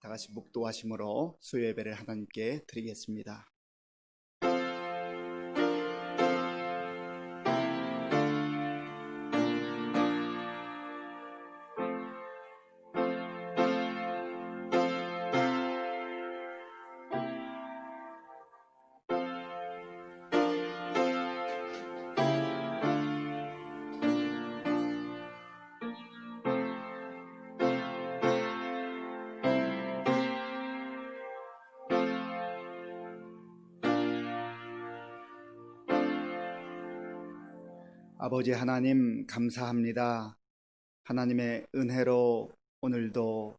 다 같이 묵도하심으로 수요 예배를 하나님께 드리겠습니다. 아버지 하나님 감사합니다. 하나님의 은혜로 오늘도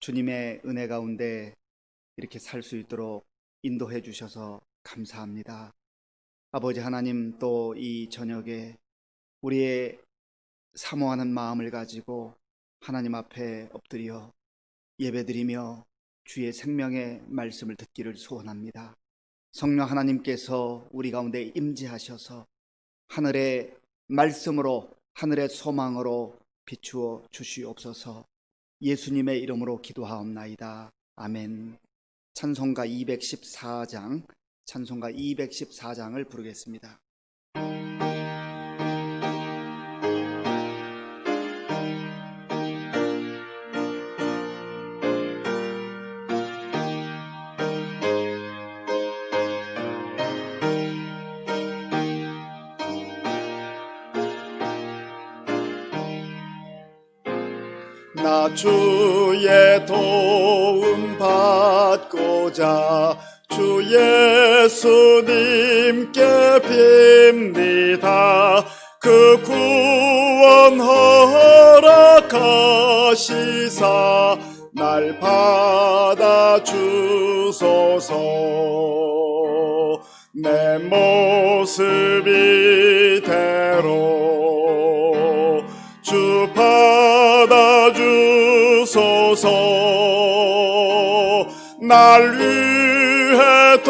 주님의 은혜 가운데 이렇게 살 수 있도록 인도해 주셔서 감사합니다. 아버지 하나님, 또 이 저녁에 우리의 사모하는 마음을 가지고 하나님 앞에 엎드려 예배드리며 주의 생명의 말씀을 듣기를 소원합니다. 성령 하나님께서 우리 가운데 임재하셔서 하늘의 말씀으로, 하늘의 소망으로 비추어 주시옵소서. 예수님의 이름으로 기도하옵나이다. 아멘. 찬송가 214장을 부르겠습니다. 나 주의 도움 받고자 주 예수님께 빕니다. 그 구원 허락하시사 날 받아 주소서. 내 모습 이대로 주 받아 주소서. 날 위해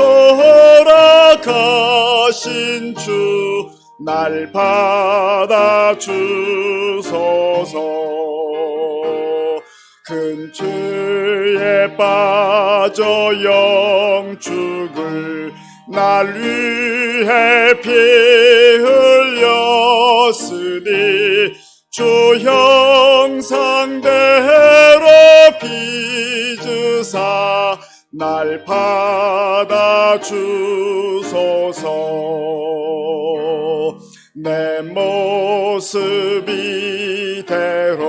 돌아가신 주 날 받아 주소서. 큰 죄에 빠져 영죽을 날 위해 피 흘렸으니 주 형상대로 빚으사 날 받아 주소서. 내 모습 이대로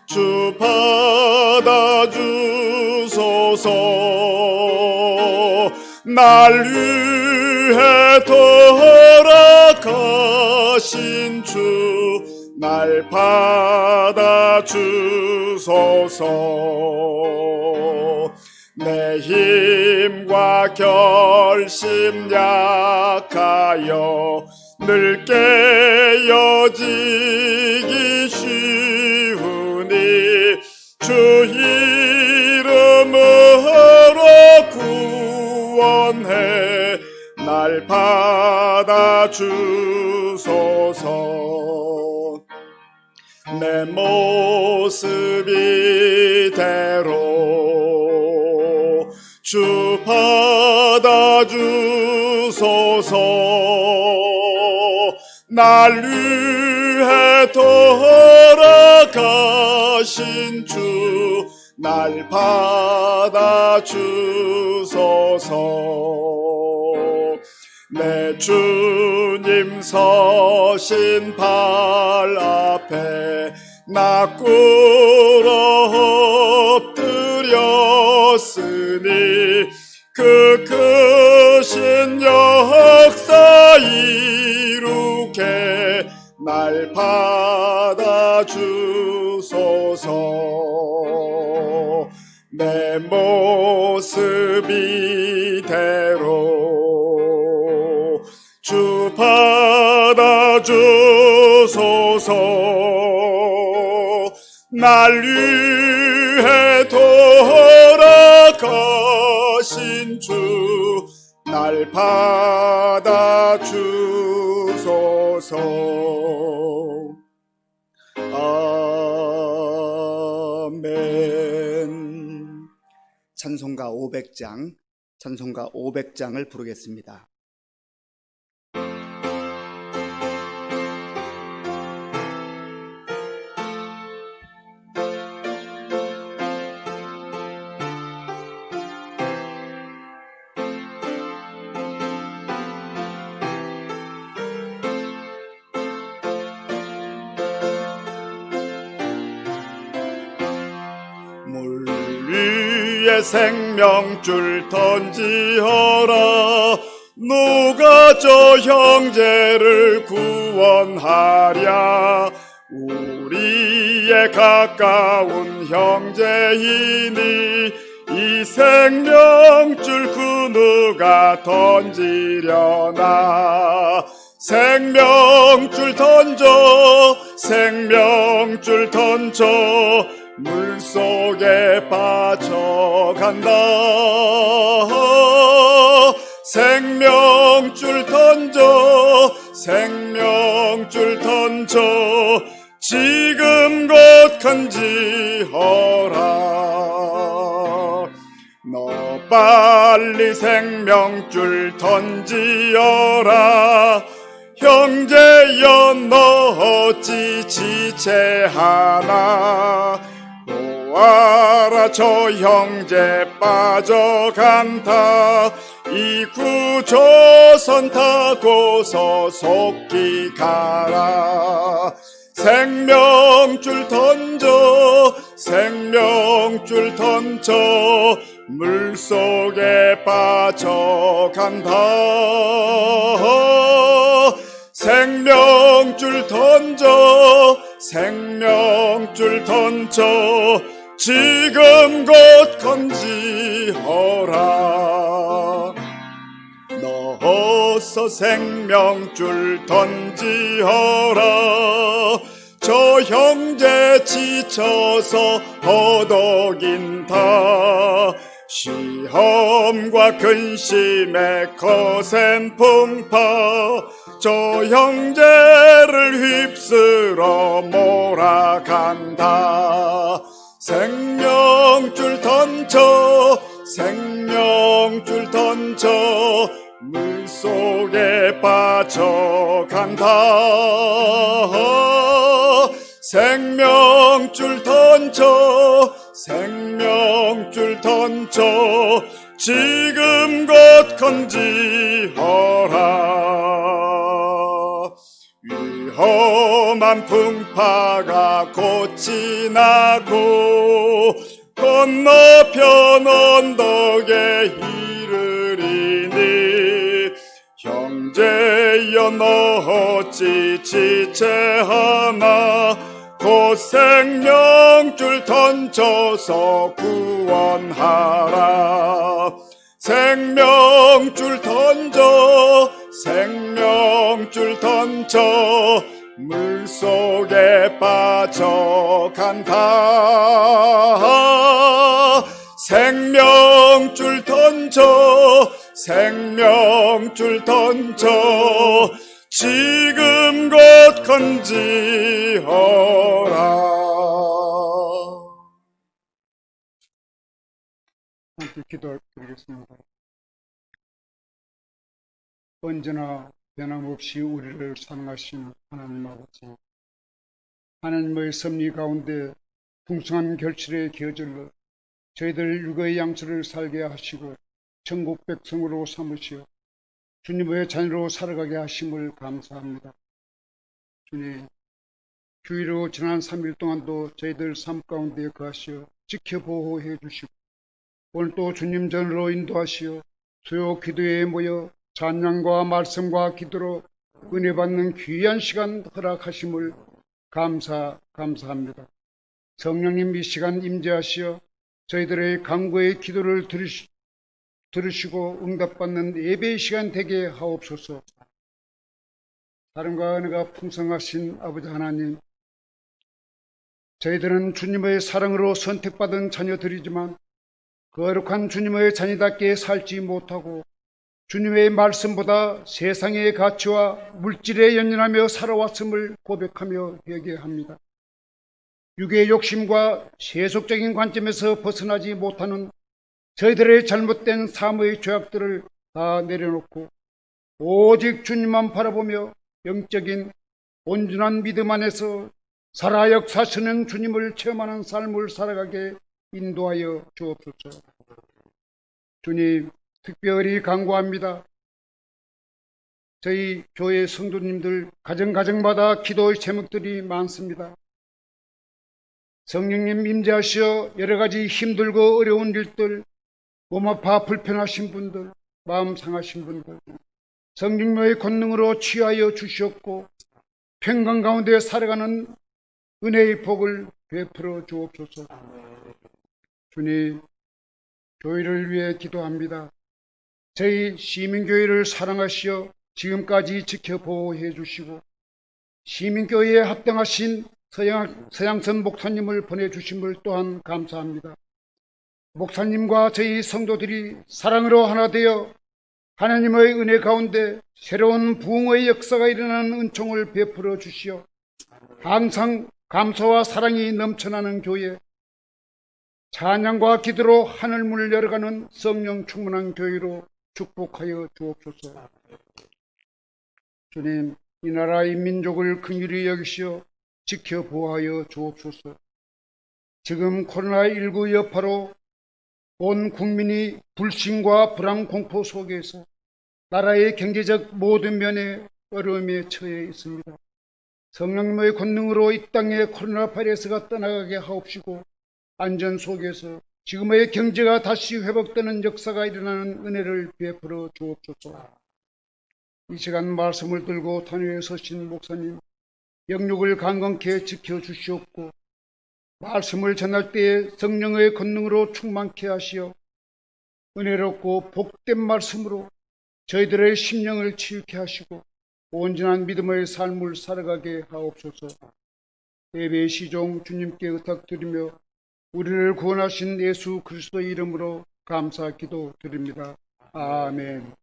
주 받아 주소서. 날 위해 돌아가신 주 날 받아 주소서. 내 힘과 결심 약하여 늘 깨어지기 쉬우니 주 이름으로 구원해 날 받아 주소서. 내 모습 이대로 주 받아 주소서. 날 위해 돌아가신 주 날 받아 주소서. 내 주님 서신 발 앞에 나 꿇어 엎드렸으니 그 크신 역사 이루게 날 받아 주소서. 내 모습 이대로 주 받아 주소서. 날 위해 돌아가신 주 날 받아 주소서. 아멘. 찬송가 500장을 부르겠습니다. 생명줄 던지어라. 누가 저 형제를 구원하랴. 우리의 가까운 형제이니 이 생명줄 그 누가 던지려나. 생명줄 던져, 생명줄 던져, 물속에 빠져간다. 생명줄 던져, 생명줄 던져, 지금 곧 건지어라. 너 빨리 생명줄 던지어라. 형제여 너 어찌 지체하나. 보아라 저 형제 빠져간다. 이 구조선 타고서 속히 가라. 생명줄 던져, 생명줄 던져, 물속에 빠져간다. 생명줄 던져, 생명줄 던져, 지금 곧 건지어라. 너 어서 생명줄 던지어라. 저 형제 지쳐서 허덕인다. 시험과 근심에 거센 풍파, 저 형제를 휩쓸어 몰아간다. 생명줄 던져, 생명줄 던져, 물속에 빠져간다. 생명줄 던져, 생명줄 던져, 지금 곧 건지어라. 위험한 풍파가 곧 지나고 건너편 언덕에 이르리니 형제여 너 어찌 지체하나. 곧 생명줄 던져서 구원하라. 생명줄 던져, 생명줄 던져, 물속에 빠져간다. 생명줄 던져, 생명줄 던져, 지금 곧 건지어라. 함께 기도드리겠습니다. 언제나 변함없이 우리를 사랑하시는 하나님 아버지, 하나님의 섭리 가운데 풍성한 결실의 계절로 저희들 육의 양수를 살게 하시고 천국 백성으로 삼으시어 주님의 자녀로 살아가게 하심을 감사합니다. 주님, 주의로 지난 3일 동안도 저희들 삶 가운데 거하시어 지켜보호해 주시고 오늘도 주님 전으로 인도하시어 수요 기도에 모여 찬양과 말씀과 기도로 은혜 받는 귀한 시간 허락하심을 감사합니다. 성령님 이 시간 임재하시어 저희들의 간구의 기도를 들으시고 응답받는 예배의 시간 되게 하옵소서. 사랑과 은혜가 풍성하신 아버지 하나님, 저희들은 주님의 사랑으로 선택받은 자녀들이지만 거룩한 주님의 자녀답게 살지 못하고 주님의 말씀보다 세상의 가치와 물질에 연연하며 살아왔음을 고백하며 회개합니다. 육의 욕심과 세속적인 관점에서 벗어나지 못하는 저희들의 잘못된 삶의 죄악들을 다 내려놓고 오직 주님만 바라보며 영적인 온전한 믿음 안에서 살아 역사하시는 주님을 체험하는 삶을 살아가게 인도하여 주옵소서. 주님, 특별히 간구합니다. 저희 교회 성도님들 가정마다 기도의 제목들이 많습니다. 성령님 임재하시어 여러 가지 힘들고 어려운 일들, 몸 아파 불편하신 분들, 마음 상하신 분들, 성령님의 권능으로 취하여 주시옵고 평강 가운데 살아가는 은혜의 복을 베풀어 주옵소서. 주님, 교회를 위해 기도합니다. 저희 시민교회를 사랑하시어 지금까지 지켜보호해 주시고 시민교회에 합당하신 서양선 목사님을 보내주심을 또한 감사합니다. 목사님과 저희 성도들이 사랑으로 하나 되어 하나님의 은혜 가운데 새로운 부흥의 역사가 일어나는 은총을 베풀어 주시어 항상 감사와 사랑이 넘쳐나는 교회, 찬양과 기도로 하늘문을 열어가는 성령 충만한 교회로 축복하여 주옵소서. 주님, 이 나라 이 민족을 긍휼히 여기시어 지켜보호하여 주옵소서. 지금 코로나19 여파로 온 국민이 불신과 불안 공포 속에서 나라의 경제적 모든 면에 어려움에 처해 있습니다. 성령님의 권능으로 이 땅에 코로나 바이러스가 떠나가게 하옵시고 안전 속에서 지금의 경제가 다시 회복되는 역사가 일어나는 은혜를 베풀어 주옵소서. 이 시간 말씀을 들고 단위에 서신 목사님, 영육을 강건케 지켜주시옵고 말씀을 전할 때에 성령의 권능으로 충만케 하시어 은혜롭고 복된 말씀으로 저희들의 심령을 치유케 하시고 온전한 믿음의 삶을 살아가게 하옵소서. 예배의 시종 주님께 의탁드리며 우리를 구원하신 예수 그리스도의 이름으로 감사 기도 드립니다. 아멘.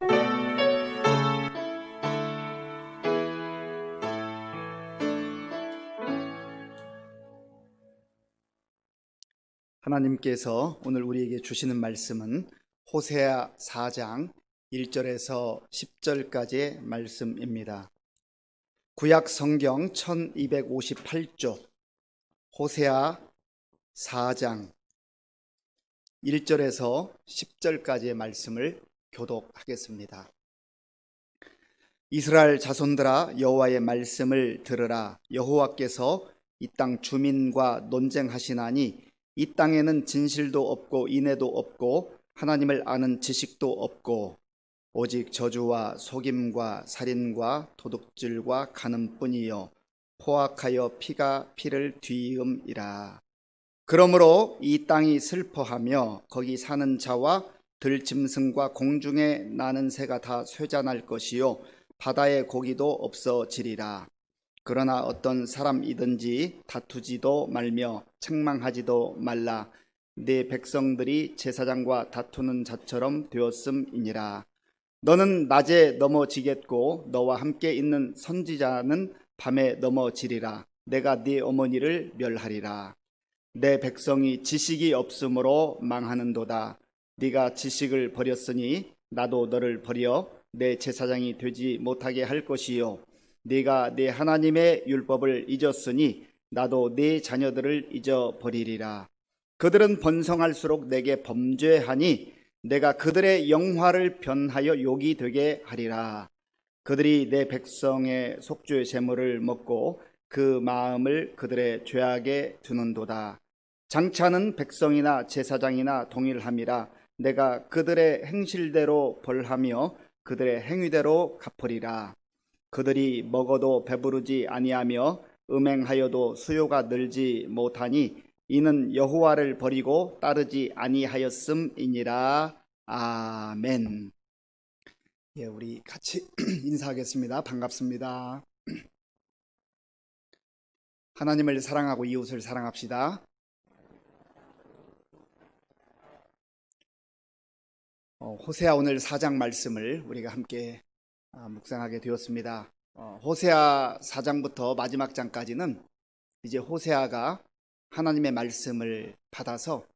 하나님께서 오늘 우리에게 주시는 말씀은 호세아 4장 1절에서 10절까지의 말씀입니다. 구약 성경 1258쪽 호세아 4장 1절에서 10절까지의 말씀을 교독하겠습니다. 이스라엘 자손들아, 여호와의 말씀을 들으라. 여호와께서 이 땅 주민과 논쟁하시나니 이 땅에는 진실도 없고 인애도 없고 하나님을 아는 지식도 없고 오직 저주와 속임과 살인과 도둑질과 간음뿐이요 포악하여 피가 피를 뒤음이라. 그러므로 이 땅이 슬퍼하며 거기 사는 자와 들짐승과 공중에 나는 새가 다 쇠잔할 것이요 바다의 고기도 없어지리라. 그러나 어떤 사람이든지 다투지도 말며 책망하지도 말라. 네 백성들이 제사장과 다투는 자처럼 되었음이니라. 너는 낮에 넘어지겠고 너와 함께 있는 선지자는 밤에 넘어지리라. 내가 네 어머니를 멸하리라. 내 백성이 지식이 없으므로 망하는도다. 네가 지식을 버렸으니 나도 너를 버려 내 제사장이 되지 못하게 할 것이요 네가 네 하나님의 율법을 잊었으니 나도 네 자녀들을 잊어버리리라. 그들은 번성할수록 내게 범죄하니 내가 그들의 영화를 변하여 욕이 되게 하리라. 그들이 내 백성의 속죄 제물을 먹고 그 마음을 그들의 죄악에 두는도다. 장차는 백성이나 제사장이나 동일함이라. 내가 그들의 행실대로 벌하며 그들의 행위대로 갚으리라. 그들이 먹어도 배부르지 아니하며 음행하여도 수요가 늘지 못하니 이는 여호와를 버리고 따르지 아니하였음이니라. 아멘. 예, 우리 같이 인사하겠습니다. 반갑습니다. 하나님을 사랑하고 이웃을 사랑합시다. 호세아 오늘 4장 말씀을 우리가 함께 묵상하게 되었습니다. 호세아 4장부터 마지막 장까지는 이제 호세아가 하나님의 말씀을 받아서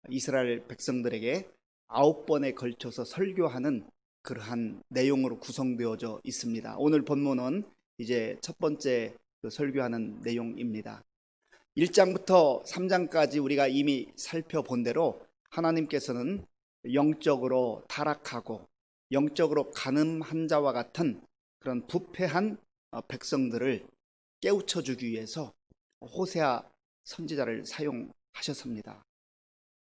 이스라엘 백성들에게 9번에 걸쳐서 설교하는 그러한 내용으로 구성되어져 있습니다. 오늘 본문은 이제 첫 번째 설교하는 내용입니다. 1장부터 3장까지 우리가 이미 살펴본 대로 하나님께서는 영적으로 타락하고 영적으로 간음한 자와 같은 그런 부패한 백성들을 깨우쳐 주기 위해서 호세아 선지자를 사용하셨습니다.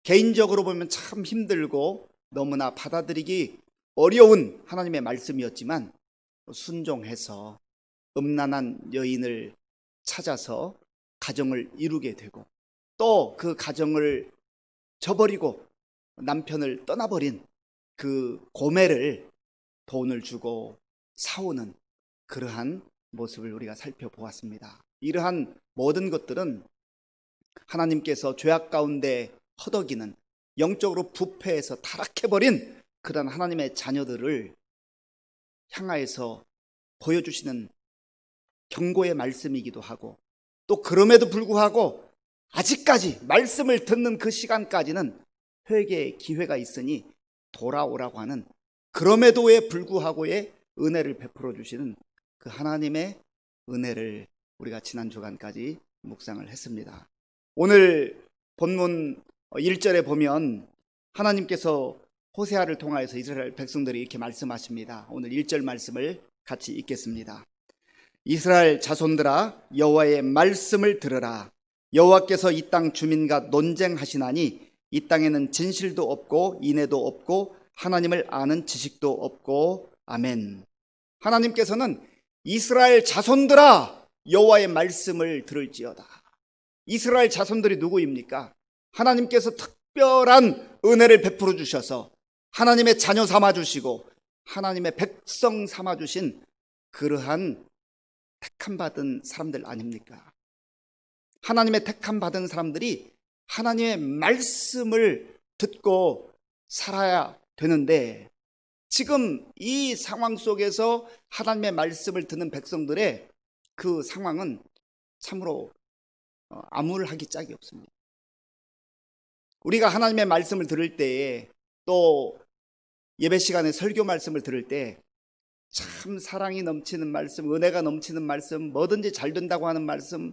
개인적으로 보면 참 힘들고 너무나 받아들이기 어려운 하나님의 말씀이었지만 순종해서 음란한 여인을 찾아서 가정을 이루게 되고 또 그 가정을 저버리고 남편을 떠나버린 그 고매를 돈을 주고 사오는 그러한 모습을 우리가 살펴보았습니다. 이러한 모든 것들은 하나님께서 죄악 가운데 허덕이는 영적으로 부패해서 타락해버린 그런 하나님의 자녀들을 향하여서 보여주시는 경고의 말씀이기도 하고 또 그럼에도 불구하고 아직까지 말씀을 듣는 그 시간까지는 회개의 기회가 있으니 돌아오라고 하는 그럼에도에 불구하고의 은혜를 베풀어 주시는 그 하나님의 은혜를 우리가 지난 주간까지 묵상을 했습니다. 오늘 본문 1절에 보면 하나님께서 호세아를 통하여서 이스라엘 백성들이 이렇게 말씀하십니다. 오늘 1절 말씀을 같이 읽겠습니다. 이스라엘 자손들아 여호와의 말씀을 들으라. 여호와께서 이 땅 주민과 논쟁하시나니 이 땅에는 진실도 없고 인애도 없고 하나님을 아는 지식도 없고 아멘. 하나님께서는 이스라엘 자손들아 여호와의 말씀을 들을지어다. 이스라엘 자손들이 누구입니까? 하나님께서 특별한 은혜를 베풀어 주셔서 하나님의 자녀 삼아 주시고 하나님의 백성 삼아 주신 그러한 택함 받은 사람들 아닙니까? 하나님의 택함 받은 사람들이 하나님의 말씀을 듣고 살아야 되는데 지금 이 상황 속에서 하나님의 말씀을 듣는 백성들의 그 상황은 참으로 암울하기 짝이 없습니다. 우리가 하나님의 말씀을 들을 때에 또 예배 시간에 설교 말씀을 들을 때 참 사랑이 넘치는 말씀, 은혜가 넘치는 말씀, 뭐든지 잘 된다고 하는 말씀,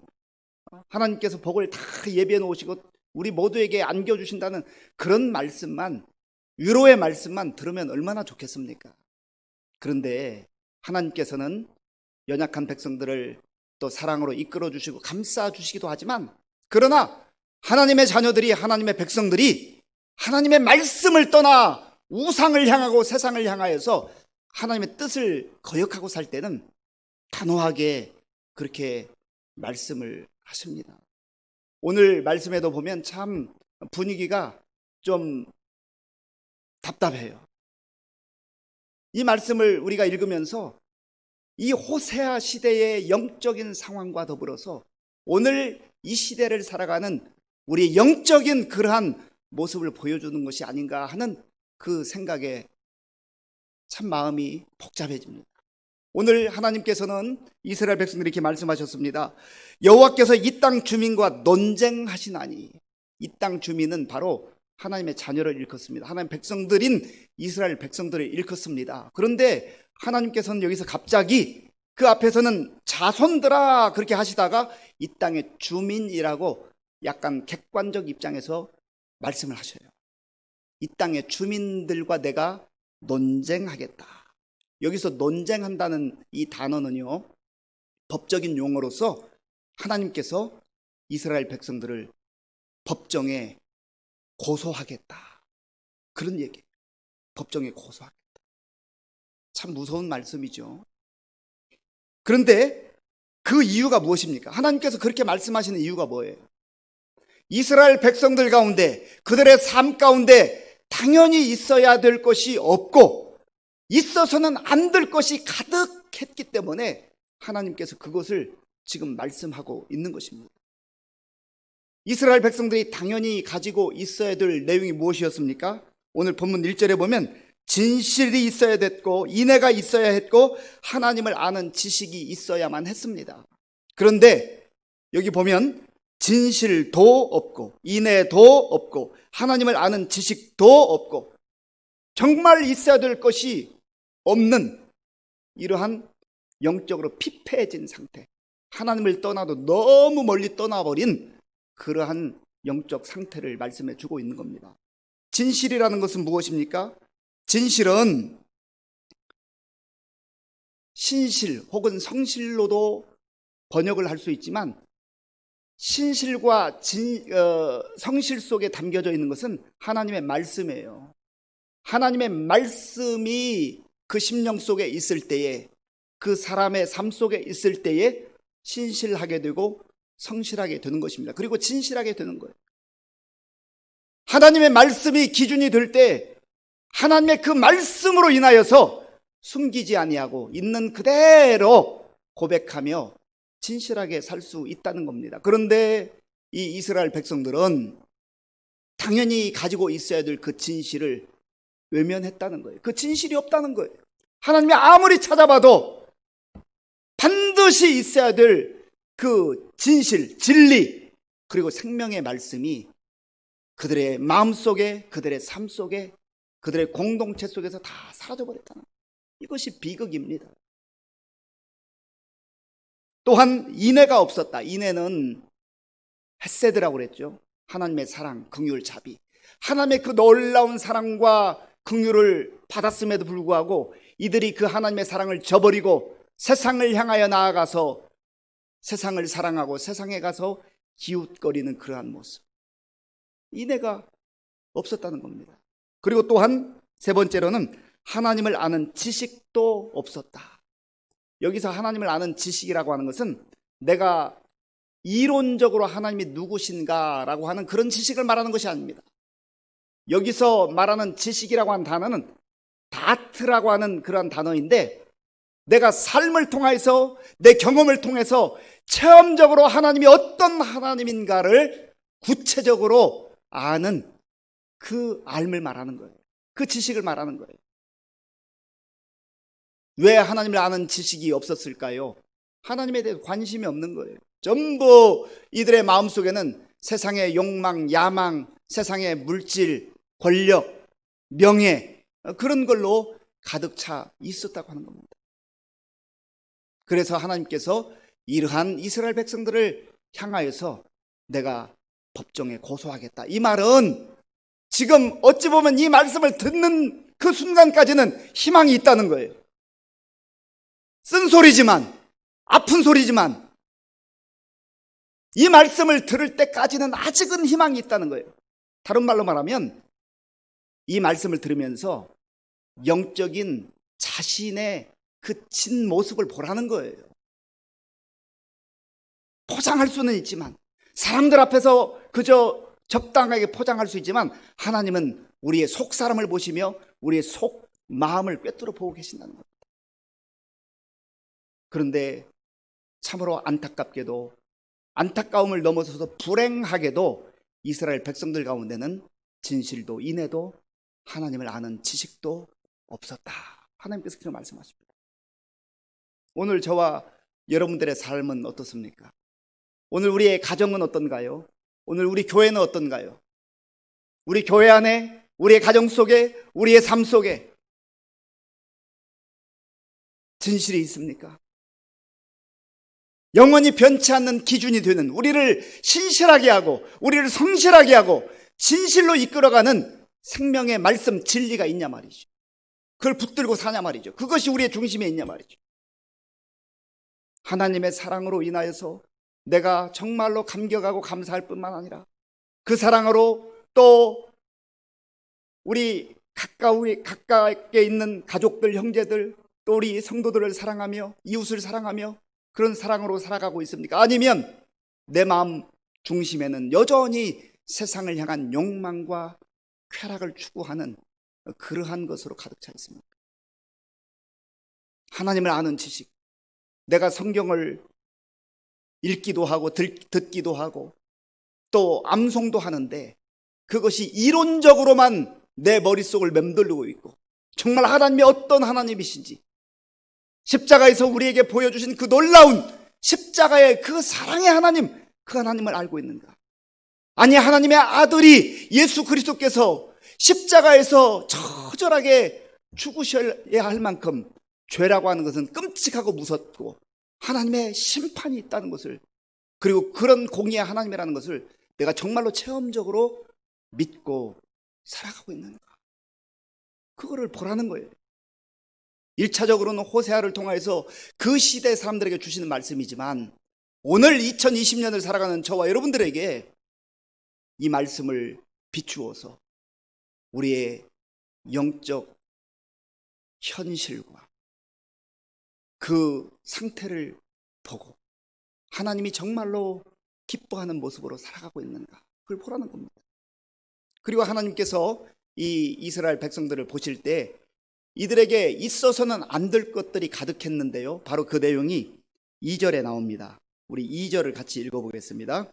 하나님께서 복을 다 예비해 놓으시고 우리 모두에게 안겨주신다는 그런 말씀만, 위로의 말씀만 들으면 얼마나 좋겠습니까? 그런데 하나님께서는 연약한 백성들을 또 사랑으로 이끌어 주시고 감싸 주시기도 하지만 그러나 하나님의 자녀들이, 하나님의 백성들이 하나님의 말씀을 떠나 우상을 향하고 세상을 향하여서 하나님의 뜻을 거역하고 살 때는 단호하게 그렇게 말씀을 하십니다. 오늘 말씀에도 보면 참 분위기가 좀 답답해요. 이 말씀을 우리가 읽으면서 이 호세아 시대의 영적인 상황과 더불어서 오늘 이 시대를 살아가는 우리의 영적인 그러한 모습을 보여주는 것이 아닌가 하는 그 생각에 참 마음이 복잡해집니다. 오늘 하나님께서는 이스라엘 백성들이 이렇게 말씀하셨습니다. 여호와께서 이 땅 주민과 논쟁하시나니. 이 땅 주민은 바로 하나님의 자녀를 일컫습니다. 하나님 백성들인 이스라엘 백성들을 일컫습니다. 그런데 하나님께서는 여기서 갑자기 그 앞에서는 자손들아 그렇게 하시다가 이 땅의 주민이라고 약간 객관적 입장에서 말씀을 하셔요. 이 땅의 주민들과 내가 논쟁하겠다. 여기서 논쟁한다는 이 단어는요, 법적인 용어로서 하나님께서 이스라엘 백성들을 법정에 고소하겠다. 그런 얘기예요. 법정에 고소하겠다. 참 무서운 말씀이죠. 그런데 그 이유가 무엇입니까? 하나님께서 그렇게 말씀하시는 이유가 뭐예요? 이스라엘 백성들 가운데, 그들의 삶 가운데 당연히 있어야 될 것이 없고 있어서는 안 될 것이 가득했기 때문에 하나님께서 그것을 지금 말씀하고 있는 것입니다. 이스라엘 백성들이 당연히 가지고 있어야 될 내용이 무엇이었습니까? 오늘 본문 1절에 보면 진실이 있어야 됐고 인애가 있어야 했고 하나님을 아는 지식이 있어야만 했습니다. 그런데 여기 보면 진실도 없고 인애도 없고 하나님을 아는 지식도 없고 정말 있어야 될 것이 없는 이러한 영적으로 피폐해진 상태, 하나님을 떠나도 너무 멀리 떠나버린 그러한 영적 상태를 말씀해 주고 있는 겁니다. 진실이라는 것은 무엇입니까? 진실은 신실 혹은 성실로도 번역을 할 수 있지만, 신실과 성실 속에 담겨져 있는 것은 하나님의 말씀이에요. 하나님의 말씀이 그 심령 속에 있을 때에, 그 사람의 삶 속에 있을 때에 신실하게 되고 성실하게 되는 것입니다. 그리고 진실하게 되는 거예요. 하나님의 말씀이 기준이 될 때 하나님의 그 말씀으로 인하여서 숨기지 아니하고 있는 그대로 고백하며 진실하게 살 수 있다는 겁니다. 그런데 이 이스라엘 백성들은 당연히 가지고 있어야 될 그 진실을 외면했다는 거예요. 그 진실이 없다는 거예요. 하나님이 아무리 찾아봐도 반드시 있어야 될 그 진실, 진리, 그리고 생명의 말씀이 그들의 마음속에, 그들의 삶 속에, 그들의 공동체 속에서 다 사라져버렸다는 거예요. 이것이 비극입니다. 또한 인애가 없었다. 인애는 헤세드라고 그랬죠. 하나님의 사랑, 긍휼, 자비. 하나님의 그 놀라운 사랑과 긍휼을 받았음에도 불구하고 이들이 그 하나님의 사랑을 저버리고 세상을 향하여 나아가서 세상을 사랑하고 세상에 가서 기웃거리는 그러한 모습, 인애가 없었다는 겁니다. 그리고 또한 세 번째로는 하나님을 아는 지식도 없었다. 여기서 하나님을 아는 지식이라고 하는 것은 내가 이론적으로 하나님이 누구신가라고 하는 그런 지식을 말하는 것이 아닙니다. 여기서 말하는 지식이라고 하는 단어는 다트라고 하는 그런 단어인데, 내가 삶을 통해서, 내 경험을 통해서 체험적으로 하나님이 어떤 하나님인가를 구체적으로 아는 그 알을 말하는 거예요. 그 지식을 말하는 거예요. 왜 하나님을 아는 지식이 없었을까요? 하나님에 대해 관심이 없는 거예요. 전부 이들의 마음속에는 세상의 욕망, 야망, 세상의 물질, 권력, 명예, 그런 걸로 가득 차 있었다고 하는 겁니다. 그래서 하나님께서 이러한 이스라엘 백성들을 향하여서 내가 법정에 고소하겠다, 이 말은 지금 어찌 보면 이 말씀을 듣는 그 순간까지는 희망이 있다는 거예요. 쓴소리지만, 아픈 소리지만 이 말씀을 들을 때까지는 아직은 희망이 있다는 거예요. 다른 말로 말하면 이 말씀을 들으면서 영적인 자신의 그 진 모습을 보라는 거예요. 포장할 수는 있지만, 사람들 앞에서 그저 적당하게 포장할 수 있지만, 하나님은 우리의 속 사람을 보시며 우리의 속 마음을 꿰뚫어 보고 계신다는 겁니다. 그런데 참으로 안타깝게도, 안타까움을 넘어서서 불행하게도 이스라엘 백성들 가운데는 진실도 인애도 하나님을 아는 지식도 없었다. 하나님께서 그렇게 말씀하십니다. 오늘 저와 여러분들의 삶은 어떻습니까? 오늘 우리의 가정은 어떤가요? 오늘 우리 교회는 어떤가요? 우리 교회 안에, 우리의 가정 속에, 우리의 삶 속에 진실이 있습니까? 영원히 변치 않는 기준이 되는, 우리를 신실하게 하고 우리를 성실하게 하고 진실로 이끌어가는 생명의 말씀, 진리가 있냐 말이죠. 그걸 붙들고 사냐 말이죠. 그것이 우리의 중심에 있냐 말이죠. 하나님의 사랑으로 인하여서 내가 정말로 감격하고 감사할 뿐만 아니라 그 사랑으로 또 우리 가까이 있는 가족들, 형제들, 또 우리 성도들을 사랑하며 이웃을 사랑하며 그런 사랑으로 살아가고 있습니까? 아니면 내 마음 중심에는 여전히 세상을 향한 욕망과 쾌락을 추구하는 그러한 것으로 가득 차 있습니다. 하나님을 아는 지식, 내가 성경을 읽기도 하고 듣기도 하고 또 암송도 하는데 그것이 이론적으로만 내 머릿속을 맴돌고 있고, 정말 하나님이 어떤 하나님이신지, 십자가에서 우리에게 보여주신 그 놀라운 십자가의 그 사랑의 하나님, 그 하나님을 알고 있는가? 아니, 하나님의 아들이 예수 그리스도께서 십자가에서 처절하게 죽으셔야 할 만큼 죄라고 하는 것은 끔찍하고 무섭고 하나님의 심판이 있다는 것을, 그리고 그런 공의의 하나님이라는 것을 내가 정말로 체험적으로 믿고 살아가고 있는가, 그거를 보라는 거예요. 1차적으로는 호세아를 통해서 그 시대 사람들에게 주시는 말씀이지만, 오늘 2020년을 살아가는 저와 여러분들에게 이 말씀을 비추어서 우리의 영적 현실과 그 상태를 보고 하나님이 정말로 기뻐하는 모습으로 살아가고 있는가, 그걸 보라는 겁니다. 그리고 하나님께서 이 이스라엘 백성들을 보실 때 이들에게 있어서는 안 될 것들이 가득했는데요, 바로 그 내용이 2절에 나옵니다. 우리 2절을 같이 읽어보겠습니다.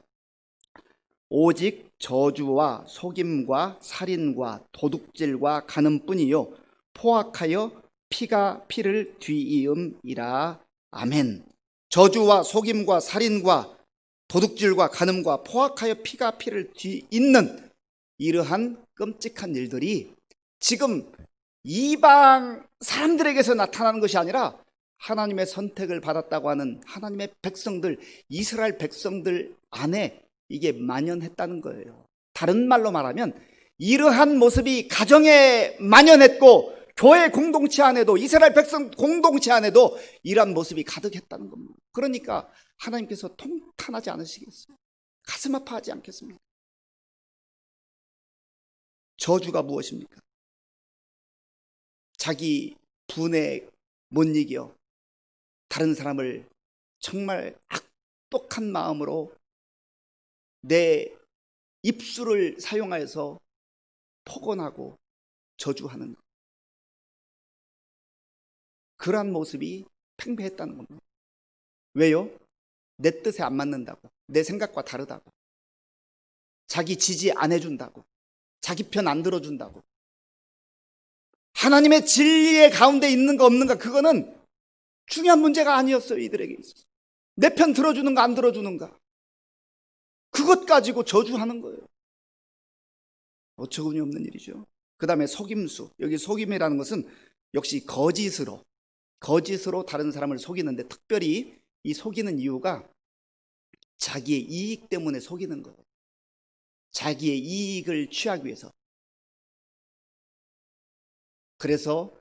오직 저주와 속임과 살인과 도둑질과 간음뿐이요 포악하여 피가 피를 뒤이음이라. 아멘. 저주와 속임과 살인과 도둑질과 간음과 포악하여 피가 피를 뒤잇는 이러한 끔찍한 일들이 지금 이방 사람들에게서 나타나는 것이 아니라 하나님의 선택을 받았다고 하는 하나님의 백성들, 이스라엘 백성들 안에 이게 만연했다는 거예요. 다른 말로 말하면 이러한 모습이 가정에 만연했고 교회 공동체 안에도, 이스라엘 백성 공동체 안에도 이러한 모습이 가득했다는 겁니다. 그러니까 하나님께서 통탄하지 않으시겠어요? 가슴 아파하지 않겠습니까? 저주가 무엇입니까? 자기 분에 못 이겨 다른 사람을 정말 악독한 마음으로 내 입술을 사용하여서 폭언하고 저주하는, 그러한 모습이 팽배했다는 겁니다. 왜요? 내 뜻에 안 맞는다고, 내 생각과 다르다고, 자기 지지 안 해준다고, 자기 편 안 들어준다고, 하나님의 진리의 가운데 있는가 없는가, 그거는 중요한 문제가 아니었어요. 이들에게 있어서 내 편 들어주는가 안 들어주는가, 그것 가지고 저주하는 거예요. 어처구니 없는 일이죠. 그 다음에 속임수, 여기 속임이라는 것은 역시 거짓으로 다른 사람을 속이는데, 특별히 이 속이는 이유가 자기의 이익 때문에 속이는 거예요. 자기의 이익을 취하기 위해서. 그래서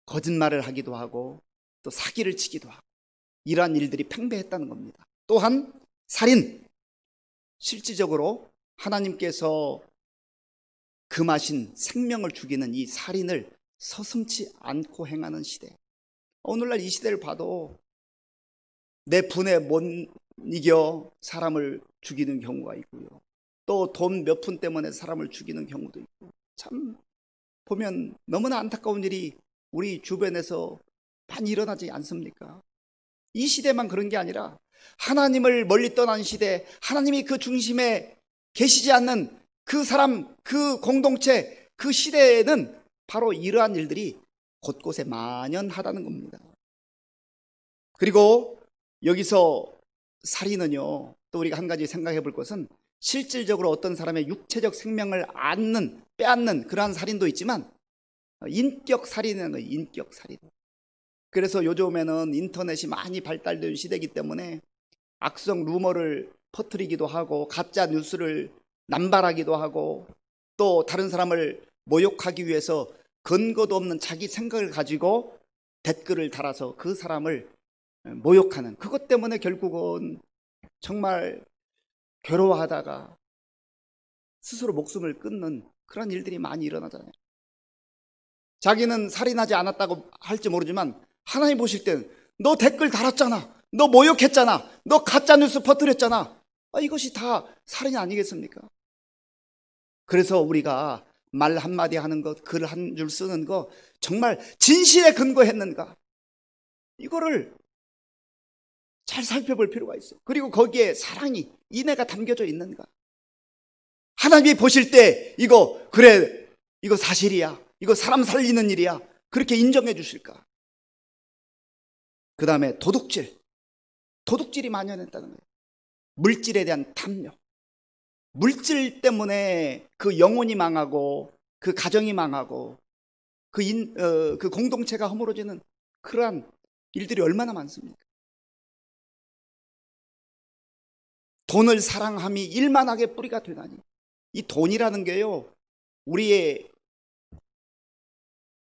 거짓말을 하기도 하고 또 사기를 치기도 하고, 이러한 일들이 팽배했다는 겁니다. 또한 살인, 실질적으로 하나님께서 금하신 생명을 죽이는 이 살인을 서슴지 않고 행하는 시대. 오늘날 이 시대를 봐도 내 분에 못 이겨 사람을 죽이는 경우가 있고요, 또 돈 몇 푼 때문에 사람을 죽이는 경우도 있고, 참 보면 너무나 안타까운 일이 우리 주변에서 많이 일어나지 않습니까? 이 시대만 그런 게 아니라 하나님을 멀리 떠난 시대, 하나님이 그 중심에 계시지 않는 그 사람, 그 공동체, 그 시대에는 바로 이러한 일들이 곳곳에 만연하다는 겁니다. 그리고 여기서 살인은요, 또 우리가 한 가지 생각해 볼 것은, 실질적으로 어떤 사람의 육체적 생명을 빼앗는 그러한 살인도 있지만 인격 살인이라는 거예요. 인격 살인. 그래서 요즘에는 인터넷이 많이 발달된 시대이기 때문에 악성 루머를 퍼뜨리기도 하고 가짜 뉴스를 남발하기도 하고, 또 다른 사람을 모욕하기 위해서 근거도 없는 자기 생각을 가지고 댓글을 달아서 그 사람을 모욕하는, 그것 때문에 결국은 정말 괴로워하다가 스스로 목숨을 끊는 그런 일들이 많이 일어나잖아요. 자기는 살인하지 않았다고 할지 모르지만 하나님 보실 때는 너 댓글 달았잖아, 너 모욕했잖아, 너 가짜뉴스 퍼뜨렸잖아, 이것이 다 살인이 아니겠습니까? 그래서 우리가 말 한마디 하는 것, 글 한 줄 쓰는 거 정말 진실에 근거했는가, 이거를 잘 살펴볼 필요가 있어요. 그리고 거기에 사랑이, 인애가 담겨져 있는가. 하나님이 보실 때 이거 그래, 이거 사실이야, 이거 사람 살리는 일이야, 그렇게 인정해 주실까. 그 다음에 도둑질이 만연했다는 거예요. 물질에 대한 탐욕, 물질 때문에 그 영혼이 망하고 그 가정이 망하고 그 공동체가 허물어지는 그러한 일들이 얼마나 많습니까? 돈을 사랑함이 일만하게 뿌리가 되다니. 이 돈이라는 게요, 우리의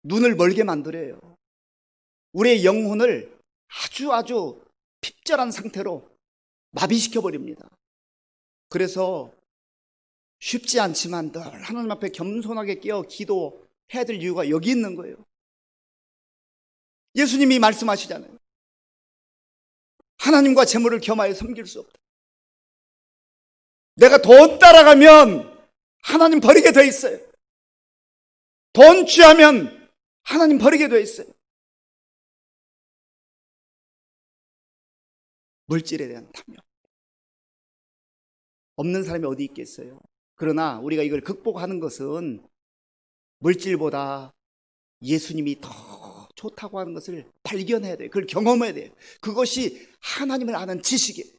눈을 멀게 만들어요. 우리의 영혼을 아주 핍절한 상태로 마비시켜 버립니다. 그래서 쉽지 않지만 늘 하나님 앞에 겸손하게 끼어 기도해야 될 이유가 여기 있는 거예요. 예수님이 말씀하시잖아요. 하나님과 재물을 겸하여 섬길 수 없다. 내가 돈 따라가면 하나님 버리게 돼 있어요. 돈 취하면 하나님 버리게 돼 있어요. 물질에 대한 탐욕. 없는 사람이 어디 있겠어요. 그러나 우리가 이걸 극복하는 것은 물질보다 예수님이 더 좋다고 하는 것을 발견해야 돼요. 그걸 경험해야 돼요. 그것이 하나님을 아는 지식이에요.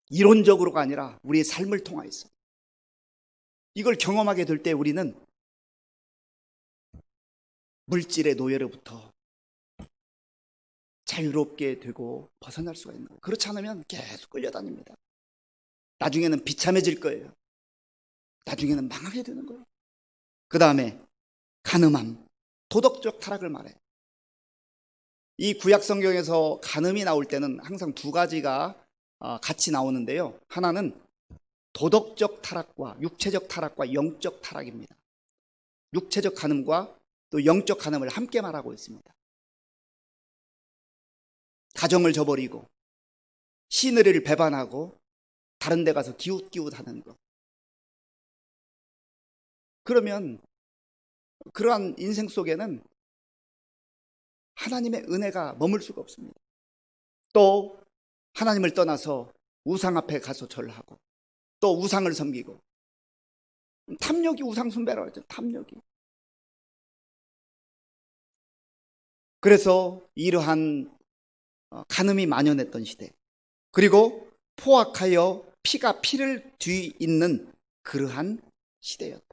이론적으로가 아니라 우리의 삶을 통하여서 이걸 경험하게 될 때 우리는 물질의 노예로부터 자유롭게 되고 벗어날 수가 있는 거예요. 그렇지 않으면 계속 끌려다닙니다. 나중에는 비참해질 거예요. 나중에는 망하게 되는 거예요. 그 다음에 간음함, 도덕적 타락을 말해요. 이 구약 성경에서 간음이 나올 때는 항상 두 가지가 같이 나오는데요. 하나는 도덕적 타락과 육체적 타락과 영적 타락입니다. 육체적 간음과 또 영적 간음을 함께 말하고 있습니다. 가정을 저버리고 시누리를 배반하고 다른 데 가서 기웃기웃하는 것. 그러면 그러한 인생 속에는 하나님의 은혜가 머물 수가 없습니다. 또 하나님을 떠나서 우상 앞에 가서 절하고 또 우상을 섬기고, 탐욕이 우상 숭배라고 하죠. 탐욕이. 그래서 이러한 간음이 만연했던 시대, 그리고 포악하여 피가 피를 뒤잇는 그러한 시대였다.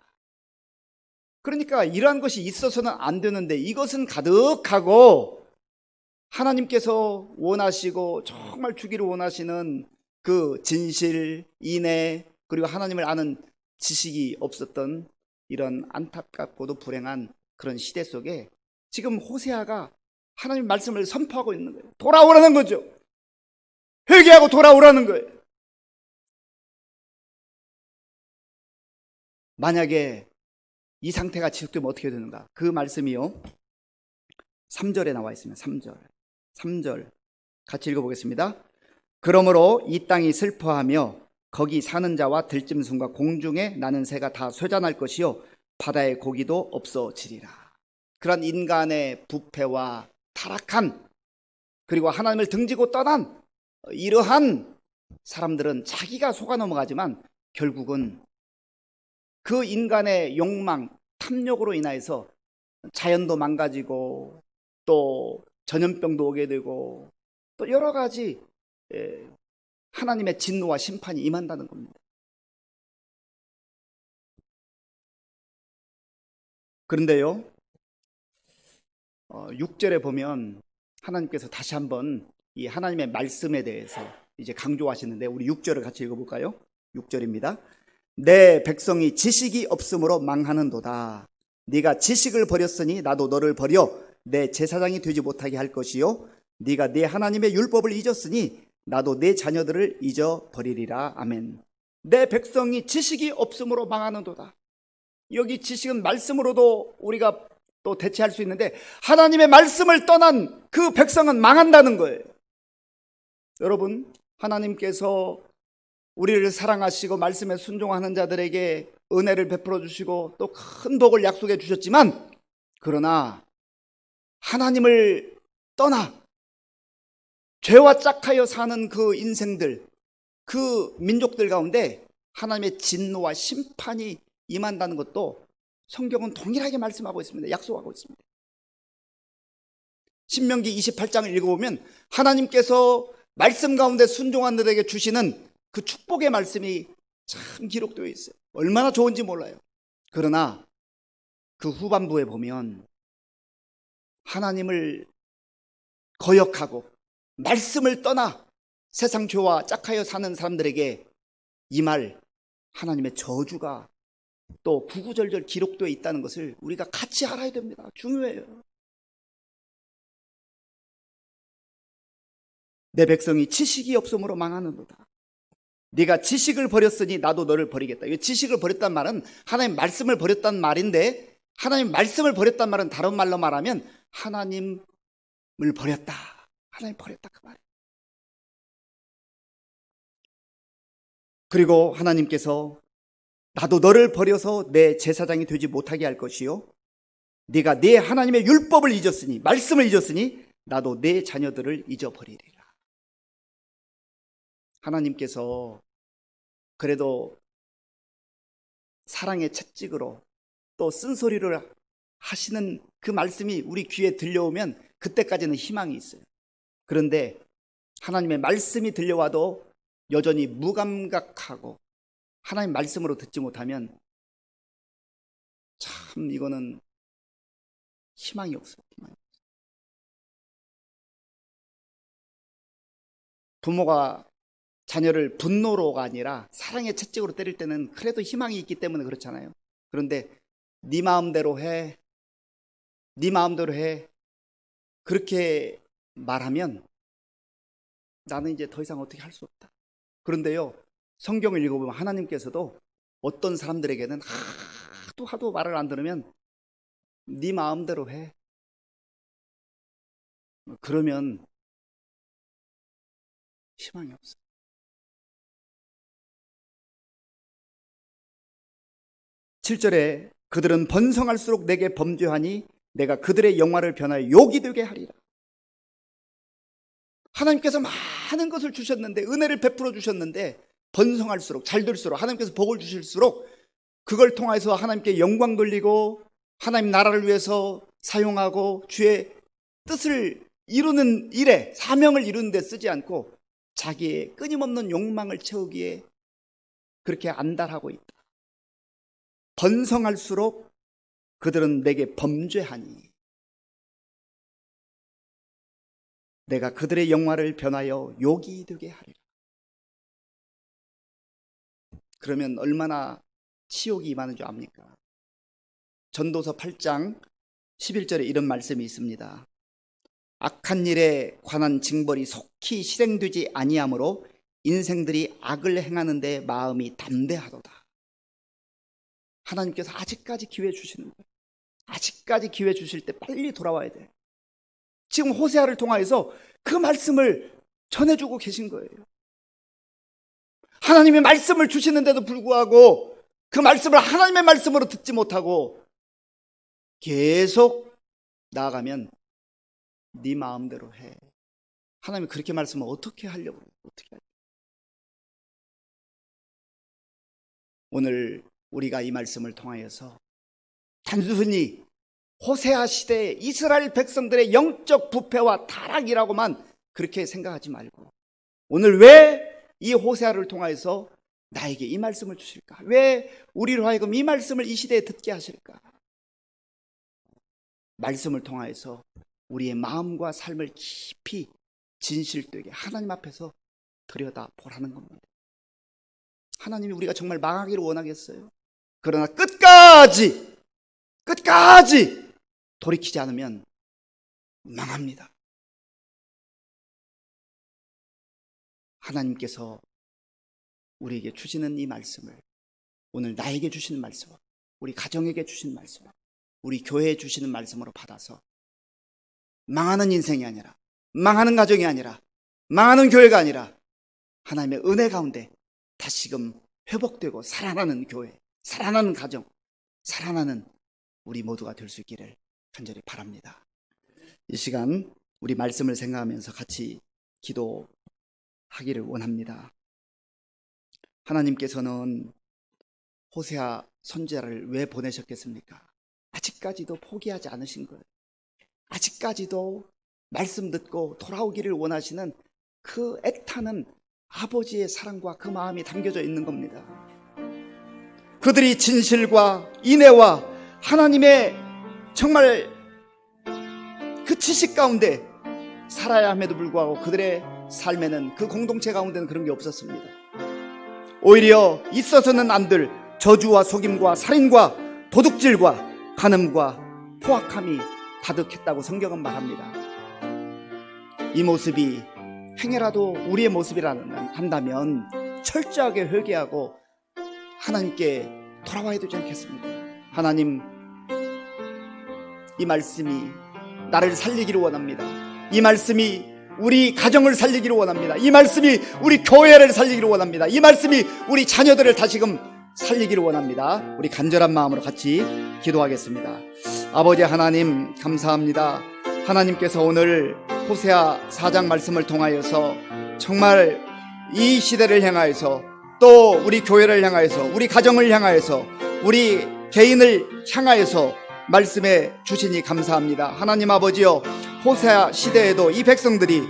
그러니까 이러한 것이 있어서는 안 되는데 이것은 가득하고 하나님께서 원하시고 정말 주기를 원하시는 그 진실, 인애, 그리고 하나님을 아는 지식이 없었던 이런 안타깝고도 불행한 그런 시대 속에 지금 호세아가 하나님 말씀을 선포하고 있는 거예요. 돌아오라는 거죠. 회개하고 돌아오라는 거예요. 만약에 이 상태가 지속되면 어떻게 되는가? 그 말씀이요, 3절에 나와 있습니다. 3절 같이 읽어보겠습니다. 그러므로 이 땅이 슬퍼하며 거기 사는 자와 들짐승과 공중에 나는 새가 다 쇠잔할 것이요 바다의 고기도 없어지리라. 그런 인간의 부패와 타락한, 그리고 하나님을 등지고 떠난 이러한 사람들은 자기가 속아 넘어가지만 결국은 그 인간의 욕망, 탐욕으로 인하여서 자연도 망가지고 또 전염병도 오게 되고 또 여러 가지 하나님의 진노와 심판이 임한다는 겁니다. 그런데요, 6절에 보면 하나님께서 다시 한번 이 하나님의 말씀에 대해서 이제 강조하시는데, 우리 6절을 같이 읽어볼까요? 6절입니다. 내 백성이 지식이 없으므로 망하는도다. 네가 지식을 버렸으니 나도 너를 버려 내 제사장이 되지 못하게 할 것이요 네가 네 하나님의 율법을 잊었으니 나도 내 자녀들을 잊어버리리라. 아멘. 내 백성이 지식이 없으므로 망하는도다. 여기 지식은 말씀으로도 우리가 또 대체할 수 있는데, 하나님의 말씀을 떠난 그 백성은 망한다는 거예요. 여러분, 하나님께서 우리를 사랑하시고 말씀에 순종하는 자들에게 은혜를 베풀어 주시고 또 큰 복을 약속해 주셨지만, 그러나 하나님을 떠나 죄와 짝하여 사는 그 인생들, 그 민족들 가운데 하나님의 진노와 심판이 임한다는 것도 성경은 동일하게 말씀하고 있습니다. 약속하고 있습니다. 신명기 28장을 읽어보면 하나님께서 말씀 가운데 순종한 자들에게 주시는 그 축복의 말씀이 참 기록되어 있어요. 얼마나 좋은지 몰라요. 그러나 그 후반부에 보면 하나님을 거역하고 말씀을 떠나 세상 죄와 짝하여 사는 사람들에게 이 말 하나님의 저주가 또 구구절절 기록되어 있다는 것을 우리가 같이 알아야 됩니다. 중요해요. 내 백성이 지식이 없음으로 망하는도다. 네가 지식을 버렸으니 나도 너를 버리겠다. 이 지식을 버렸단 말은 하나님 말씀을 버렸단 말인데, 하나님 말씀을 버렸단 말은 다른 말로 말하면 하나님을 버렸다. 하나님 버렸다 그 말이에요. 그리고 하나님께서 나도 너를 버려서 내 제사장이 되지 못하게 할 것이요, 네가 네 하나님의 율법을 잊었으니, 말씀을 잊었으니 나도 내 자녀들을 잊어버리리라. 하나님께서 그래도 사랑의 채찍으로 또 쓴소리를 하시는 그 말씀이 우리 귀에 들려오면 그때까지는 희망이 있어요. 그런데 하나님의 말씀이 들려와도 여전히 무감각하고 하나님 말씀으로 듣지 못하면 참 이거는 희망이 없어요. 부모가 자녀를 분노로가 아니라 사랑의 채찍으로 때릴 때는 그래도 희망이 있기 때문에 그렇잖아요. 그런데 네 마음대로 해, 네 마음대로 해, 그렇게 말하면 나는 이제 더 이상 어떻게 할 수 없다. 그런데요, 성경을 읽어보면 하나님께서도 어떤 사람들에게는 하도 말을 안 들으면 네 마음대로 해, 그러면 희망이 없어. 7절에 그들은 번성할수록 내게 범죄하니 내가 그들의 영화를 변하여 욕이 되게 하리라. 하나님께서 많은 것을 주셨는데, 은혜를 베풀어 주셨는데, 번성할수록, 잘 될수록, 하나님께서 복을 주실수록 그걸 통해서 하나님께 영광 돌리고 하나님 나라를 위해서 사용하고 주의 뜻을 이루는 일에, 사명을 이루는 데 쓰지 않고 자기의 끊임없는 욕망을 채우기에 그렇게 안달하고 있다. 번성할수록 그들은 내게 범죄하니 내가 그들의 영화를 변하여 욕이 되게 하리라. 그러면 얼마나 치욕이 임하는 줄 압니까? 전도서 8장 11절에 이런 말씀이 있습니다. 악한 일에 관한 징벌이 속히 실행되지 아니하므로 인생들이 악을 행하는 데 마음이 담대하도다. 하나님께서 아직까지 기회 주시는 거예요. 아직까지 기회 주실 때 빨리 돌아와야 돼. 지금 호세아를 통하여서 그 말씀을 전해주고 계신 거예요. 하나님의 말씀을 주시는데도 불구하고 그 말씀을 하나님의 말씀으로 듣지 못하고 계속 나아가면 네 마음대로 해. 하나님이 그렇게 말씀을 어떻게 하려고 해요? 어떻게 하려고? 오늘 우리가 이 말씀을 통하여서 단순히 호세아 시대의 이스라엘 백성들의 영적 부패와 타락이라고만 그렇게 생각하지 말고, 오늘 왜 이 호세아를 통하여서 나에게 이 말씀을 주실까? 왜 우리로 하여금 이 말씀을 이 시대에 듣게 하실까? 말씀을 통하여서 우리의 마음과 삶을 깊이 진실되게 하나님 앞에서 들여다보라는 겁니다. 하나님이 우리가 정말 망하기를 원하겠어요? 그러나 끝까지 돌이키지 않으면 망합니다. 하나님께서 우리에게 주시는 이 말씀을, 오늘 나에게 주시는 말씀을, 우리 가정에게 주시는 말씀을, 우리 교회에 주시는 말씀으로 받아서 망하는 인생이 아니라, 망하는 가정이 아니라, 망하는 교회가 아니라 하나님의 은혜 가운데 다시금 회복되고 살아나는 교회, 살아나는 가정, 살아나는 우리 모두가 될 수 있기를 간절히 바랍니다. 이 시간 우리 말씀을 생각하면서 같이 기도하기를 원합니다. 하나님께서는 호세아 선지자를 왜 보내셨겠습니까? 아직까지도 포기하지 않으신 거예요. 아직까지도 말씀 듣고 돌아오기를 원하시는 그 애타는 아버지의 사랑과 그 마음이 담겨져 있는 겁니다. 그들이 진실과 인애와 하나님의 정말 그 지식 가운데 살아야 함에도 불구하고 그들의 삶에는, 그 공동체 가운데는 그런 게 없었습니다. 오히려 있어서는 안 될 저주와 속임과 살인과 도둑질과 간음과 포악함이 가득했다고 성경은 말합니다. 이 모습이 행여라도 우리의 모습이란다면 철저하게 회개하고 하나님께 돌아와야 되지 않겠습니까? 하나님, 이 말씀이 나를 살리기를 원합니다. 이 말씀이 우리 가정을 살리기를 원합니다. 이 말씀이 우리 교회를 살리기를 원합니다. 이 말씀이 우리 자녀들을 다시금 살리기를 원합니다. 우리 간절한 마음으로 같이 기도하겠습니다. 아버지 하나님, 감사합니다. 하나님께서 오늘 호세아 4장 말씀을 통하여서 정말 이 시대를 향하여서, 또 우리 교회를 향하여서, 우리 가정을 향하여서, 우리 개인을 향하여서 말씀해 주시니 감사합니다. 하나님 아버지여, 호세아 시대에도 이 백성들이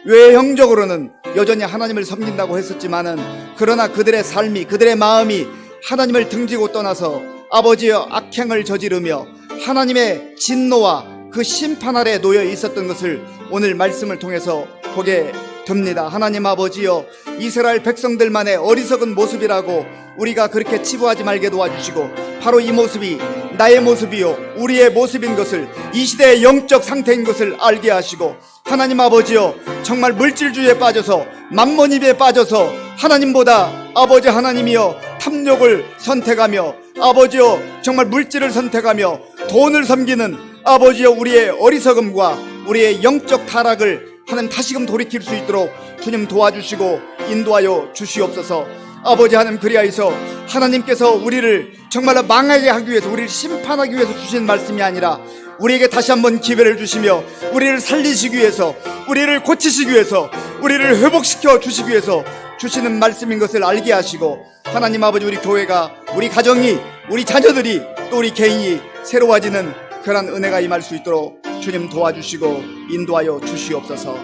외형적으로는 여전히 하나님을 섬긴다고 했었지만은, 그러나 그들의 삶이, 그들의 마음이 하나님을 등지고 떠나서 아버지여 악행을 저지르며 하나님의 진노와 그 심판 아래 놓여 있었던 것을 오늘 말씀을 통해서 보게 됩니다. 하나님 아버지여, 이스라엘 백성들만의 어리석은 모습이라고 우리가 그렇게 치부하지 말게 도와주시고, 바로 이 모습이 나의 모습이요 우리의 모습인 것을, 이 시대의 영적 상태인 것을 알게 하시고, 하나님 아버지여, 정말 물질주의에 빠져서 만몬입에 빠져서 하나님보다 아버지 하나님이여 탐욕을 선택하며, 아버지여 정말 물질을 선택하며 돈을 섬기는 아버지여 우리의 어리석음과 우리의 영적 타락을 하나님 다시금 돌이킬 수 있도록 주님 도와주시고 인도하여 주시옵소서. 아버지 하나님, 그리하여서 하나님께서 우리를 정말로 망하게 하기 위해서, 우리를 심판하기 위해서 주신 말씀이 아니라 우리에게 다시 한번 기회를 주시며 우리를 살리시기 위해서, 우리를 고치시기 위해서, 우리를 회복시켜 주시기 위해서 주시는 말씀인 것을 알게 하시고, 하나님 아버지, 우리 교회가, 우리 가정이, 우리 자녀들이, 또 우리 개인이 새로워지는 그런 은혜가 임할 수 있도록 주님 도와주시고 인도하여 주시옵소서.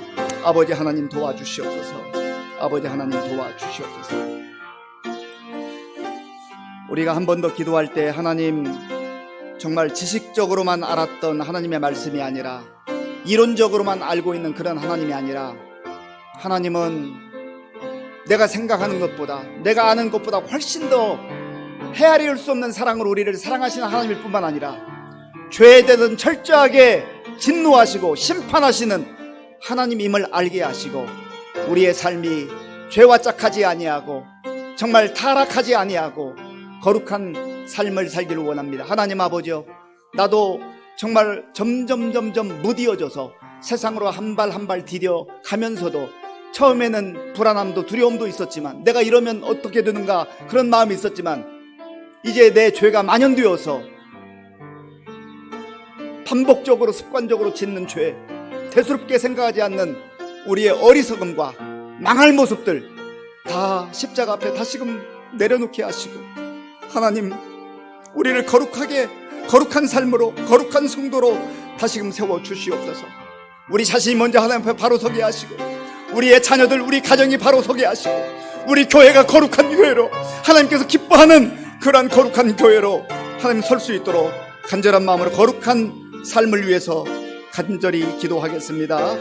아버지 하나님 도와주시옵소서. 아버지 하나님 도와주시옵소서. 우리가 한 번 더 기도할 때 하나님, 정말 지식적으로만 알았던 하나님의 말씀이 아니라, 이론적으로만 알고 있는 그런 하나님이 아니라, 하나님은 내가 생각하는 것보다, 내가 아는 것보다 훨씬 더 헤아릴 수 없는 사랑으로 우리를 사랑하시는 하나님일 뿐만 아니라, 죄에 대해서는 철저하게 진노하시고 심판하시는 하나님임을 알게 하시고, 우리의 삶이 죄와 짝하지 아니하고 정말 타락하지 아니하고 거룩한 삶을 살기를 원합니다. 하나님 아버지요, 나도 정말 점점 무디어져서 세상으로 한 발 한 발 디뎌 가면서도 처음에는 불안함도 두려움도 있었지만, 내가 이러면 어떻게 되는가 그런 마음이 있었지만, 이제 내 죄가 만연되어서 반복적으로 습관적으로 짓는 죄, 대수롭게 생각하지 않는 우리의 어리석음과 망할 모습들 다 십자가 앞에 다시금 내려놓게 하시고, 하나님 우리를 거룩한 삶으로, 거룩한 성도로 다시금 세워 주시옵소서. 우리 자신이 먼저 하나님 앞에 바로 서게 하시고, 우리의 자녀들, 우리 가정이 바로 서게 하시고, 우리 교회가 거룩한 교회로, 하나님께서 기뻐하는 그러한 거룩한 교회로 하나님 설 수 있도록 간절한 마음으로 거룩한 삶을 위해서 간절히 기도하겠습니다.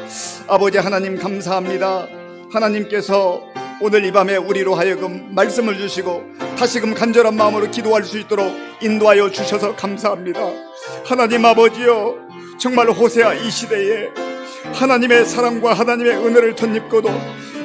아버지 하나님, 감사합니다. 하나님께서 오늘 이 밤에 우리로 하여금 말씀을 주시고 다시금 간절한 마음으로 기도할 수 있도록 인도하여 주셔서 감사합니다. 하나님 아버지여, 정말 호세아 이 시대에 하나님의 사랑과 하나님의 은혜를 덧입고도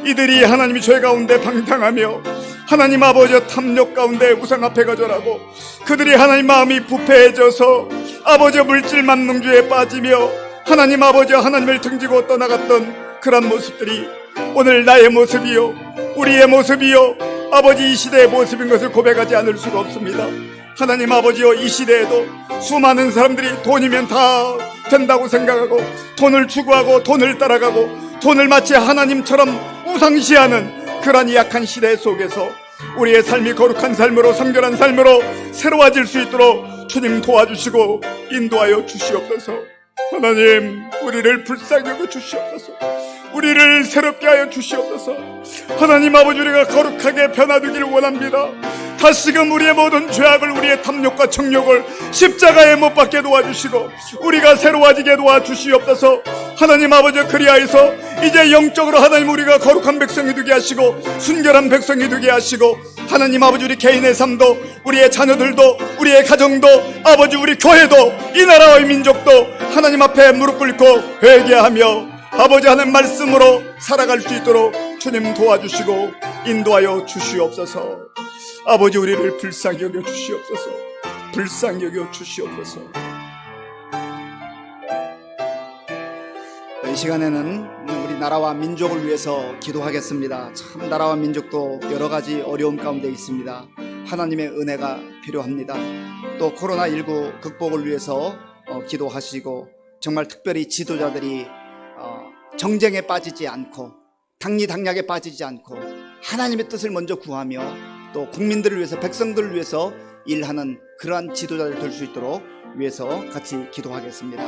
이들이 하나님의 죄 가운데 방탕하며 하나님 아버지여 탐욕 가운데 우상 앞에 거절하고, 그들이 하나님 마음이 부패해져서 아버지여 물질 만능주의에 빠지며 하나님 아버지여 하나님을 등지고 떠나갔던 그런 모습들이 오늘 나의 모습이요 우리의 모습이요 아버지 이 시대의 모습인 것을 고백하지 않을 수가 없습니다. 하나님 아버지여, 이 시대에도 수많은 사람들이 돈이면 다 된다고 생각하고 돈을 추구하고 돈을 따라가고 돈을 마치 하나님처럼 우상시하는 그러한 약한 시대 속에서 우리의 삶이 거룩한 삶으로, 성결한 삶으로 새로워질 수 있도록 주님 도와주시고 인도하여 주시옵소서. 하나님, 우리를 불쌍히 여겨 주시옵소서. 우리를 새롭게 하여 주시옵소서. 하나님 아버지, 우리가 거룩하게 변화되기를 원합니다. 다시금 우리의 모든 죄악을, 우리의 탐욕과 정욕을 십자가에 못 박게 도와주시고 우리가 새로워지게 도와주시옵소서. 하나님 아버지, 그리하여서 이제 영적으로 하나님 우리가 거룩한 백성이 되게 하시고 순결한 백성이 되게 하시고, 하나님 아버지 우리 개인의 삶도, 우리의 자녀들도, 우리의 가정도, 아버지 우리 교회도, 이 나라의 민족도 하나님 앞에 무릎 꿇고 회개하며 아버지 하나님 말씀으로 살아갈 수 있도록 주님 도와주시고 인도하여 주시옵소서. 아버지, 우리를 불쌍히 여겨 주시옵소서. 불쌍히 여겨 주시옵소서. 이 시간에는 우리 나라와 민족을 위해서 기도하겠습니다. 참 나라와 민족도 여러 가지 어려움 가운데 있습니다. 하나님의 은혜가 필요합니다. 또 코로나19 극복을 위해서 기도하시고, 정말 특별히 지도자들이 정쟁에 빠지지 않고 당리당략에 빠지지 않고 하나님의 뜻을 먼저 구하며 또 국민들을 위해서, 백성들을 위해서 일하는 그러한 지도자들 될 수 있도록 위해서 같이 기도하겠습니다.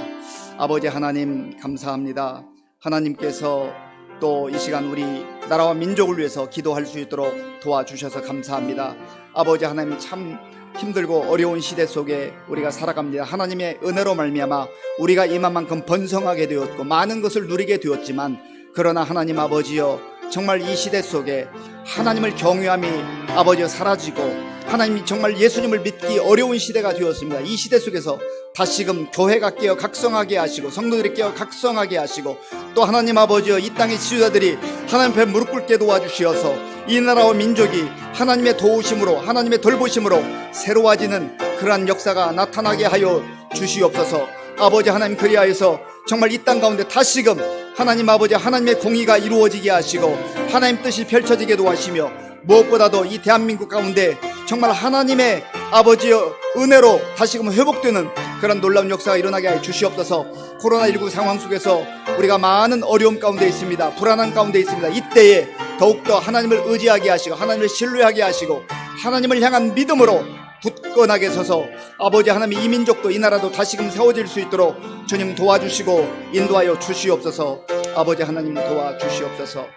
아버지 하나님, 감사합니다. 하나님께서 또 이 시간 우리 나라와 민족을 위해서 기도할 수 있도록 도와주셔서 감사합니다. 아버지 하나님, 참 힘들고 어려운 시대 속에 우리가 살아갑니다. 하나님의 은혜로 말미암아 우리가 이만큼 번성하게 되었고 많은 것을 누리게 되었지만, 그러나 하나님 아버지여, 정말 이 시대 속에 하나님을 경외함이 아버지여 사라지고 하나님이 정말 예수님을 믿기 어려운 시대가 되었습니다. 이 시대 속에서 다시금 교회가 깨어 각성하게 하시고 성도들이 깨어 각성하게 하시고, 또 하나님 아버지여, 이 땅의 지도자들이 하나님 앞에 무릎 꿇게 도와주시어서 이 나라와 민족이 하나님의 도우심으로, 하나님의 돌보심으로 새로워지는 그러한 역사가 나타나게 하여 주시옵소서. 아버지 하나님, 그리하여서 정말 이 땅 가운데 다시금 하나님 아버지, 하나님의 공의가 이루어지게 하시고 하나님 뜻이 펼쳐지게 도와주시며, 무엇보다도 이 대한민국 가운데 정말 하나님의 아버지의 은혜로 다시금 회복되는 그런 놀라운 역사가 일어나게 하여 주시옵소서. 코로나19 상황 속에서 우리가 많은 어려움 가운데 있습니다. 불안한 가운데 있습니다. 이때에 더욱더 하나님을 의지하게 하시고 하나님을 신뢰하게 하시고 하나님을 향한 믿음으로 굳건하게 서서 아버지 하나님, 이 민족도 이 나라도 다시금 세워질 수 있도록 주님 도와주시고 인도하여 주시옵소서. 아버지 하나님, 도와주시옵소서.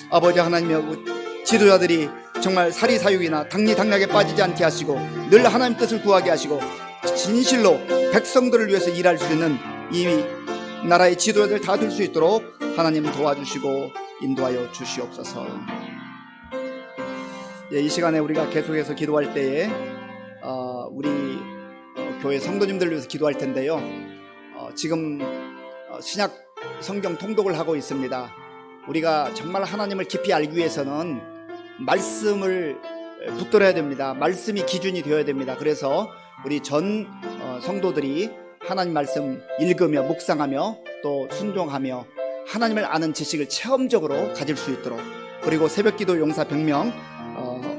아버지 하나님의 지도자들이 정말 사리사욕이나 당리당략에 빠지지 않게 하시고 늘 하나님 뜻을 구하게 하시고 진실로 백성들을 위해서 일할 수 있는 이 나라의 지도자들 다 될 수 있도록 하나님 도와주시고 인도하여 주시옵소서. 이 시간에 우리가 계속해서 기도할 때에 우리 교회 성도님들을 위해서 기도할 텐데요. 지금 신약 성경 통독을 하고 있습니다. 우리가 정말 하나님을 깊이 알기 위해서는 말씀을 붙들어야 됩니다. 말씀이 기준이 되어야 됩니다. 그래서 우리 전 성도들이 하나님 말씀 읽으며 묵상하며 또 순종하며 하나님을 아는 지식을 체험적으로 가질 수 있도록, 그리고 새벽기도 용사 100명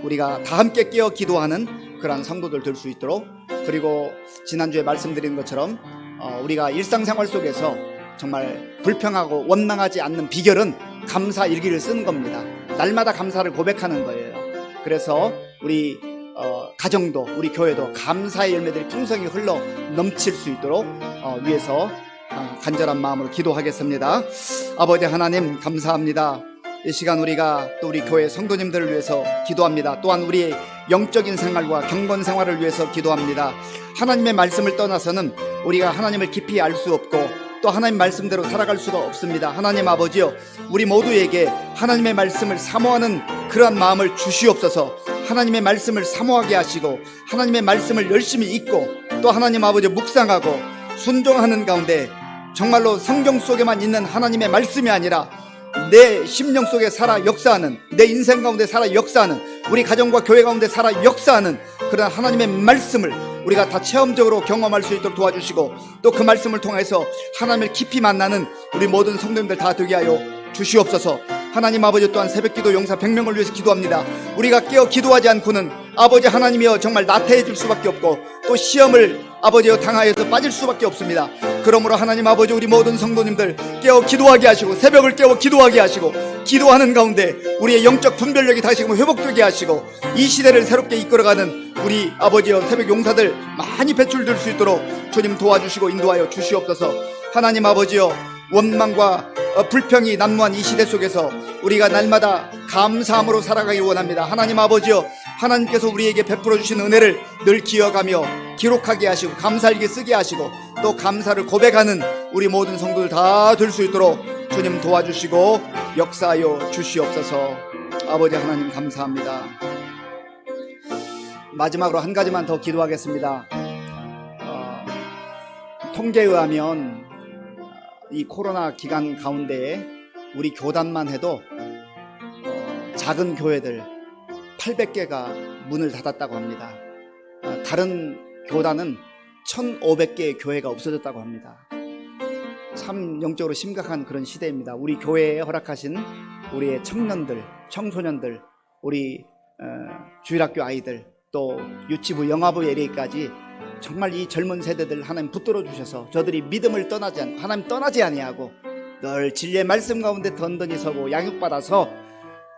우리가 다 함께 깨어 기도하는 그러한 성도들 될 수 있도록, 그리고 지난주에 말씀드린 것처럼 우리가 일상생활 속에서 정말 불평하고 원망하지 않는 비결은 감사 일기를 쓰는 겁니다. 날마다 감사를 고백하는 거예요. 그래서 우리 가정도, 우리 교회도 감사의 열매들이 풍성히 흘러 넘칠 수 있도록 위해서 간절한 마음으로 기도하겠습니다. 아버지 하나님, 감사합니다. 이 시간 우리가 또 우리 교회 성도님들을 위해서 기도합니다. 또한 우리의 영적인 생활과 경건 생활을 위해서 기도합니다. 하나님의 말씀을 떠나서는 우리가 하나님을 깊이 알 수 없고 또 하나님 말씀대로 살아갈 수가 없습니다. 하나님 아버지요, 우리 모두에게 하나님의 말씀을 사모하는 그러한 마음을 주시옵소서. 하나님의 말씀을 사모하게 하시고 하나님의 말씀을 열심히 읽고 또 하나님 아버지 묵상하고 순종하는 가운데 정말로 성경 속에만 있는 하나님의 말씀이 아니라 내 심령 속에 살아 역사하는, 내 인생 가운데 살아 역사하는, 우리 가정과 교회 가운데 살아 역사하는 그런 하나님의 말씀을 우리가 다 체험적으로 경험할 수 있도록 도와주시고, 또 그 말씀을 통해서 하나님을 깊이 만나는 우리 모든 성도님들 다 되게 하여 주시옵소서. 하나님 아버지, 또한 새벽기도 용사 100명을 위해서 기도합니다. 우리가 깨어 기도하지 않고는 아버지 하나님이여 정말 나태해질 수밖에 없고 또 시험을 아버지여 당하여서 빠질 수밖에 없습니다. 그러므로 하나님 아버지, 우리 모든 성도님들 깨어 기도하게 하시고 새벽을 깨어 기도하게 하시고 기도하는 가운데 우리의 영적 분별력이 다시금 회복되게 하시고 이 시대를 새롭게 이끌어가는 우리 아버지여 새벽 용사들 많이 배출될 수 있도록 주님 도와주시고 인도하여 주시옵소서. 하나님 아버지여, 원망과 불평이 난무한 이 시대 속에서 우리가 날마다 감사함으로 살아가길 원합니다. 하나님 아버지여, 하나님께서 우리에게 베풀어 주신 은혜를 늘 기억하며 기록하게 하시고 감사일기 쓰게 하시고 또 감사를 고백하는 우리 모든 성도들 다 될 수 있도록 주님 도와주시고 역사하여 주시옵소서. 아버지 하나님 감사합니다. 마지막으로 한 가지만 더 기도하겠습니다. 통계에 의하면 이 코로나 기간 가운데에 우리 교단만 해도 작은 교회들 800개가 문을 닫았다고 합니다. 다른 교단은 1,500개의 교회가 없어졌다고 합니다. 참 영적으로 심각한 그런 시대입니다. 우리 교회에 허락하신 우리의 청년들, 청소년들, 우리 주일학교 아이들, 또 유치부, 영화부 예리까지 정말 이 젊은 세대들 하나님 붙들어 주셔서 저들이 믿음을 떠나지 않고 하나님 떠나지 아니하고 늘 진리의 말씀 가운데 던던히 서고 양육받아서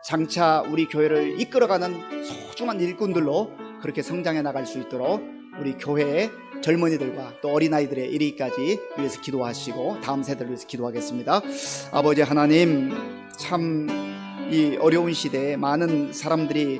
장차 우리 교회를 이끌어가는 소중한 일꾼들로 그렇게 성장해 나갈 수 있도록 우리 교회의 젊은이들과 또 어린아이들의 이르기까지 위해서 기도하시고 다음 세대를 위해서 기도하겠습니다. 아버지 하나님, 참 이 어려운 시대에 많은 사람들이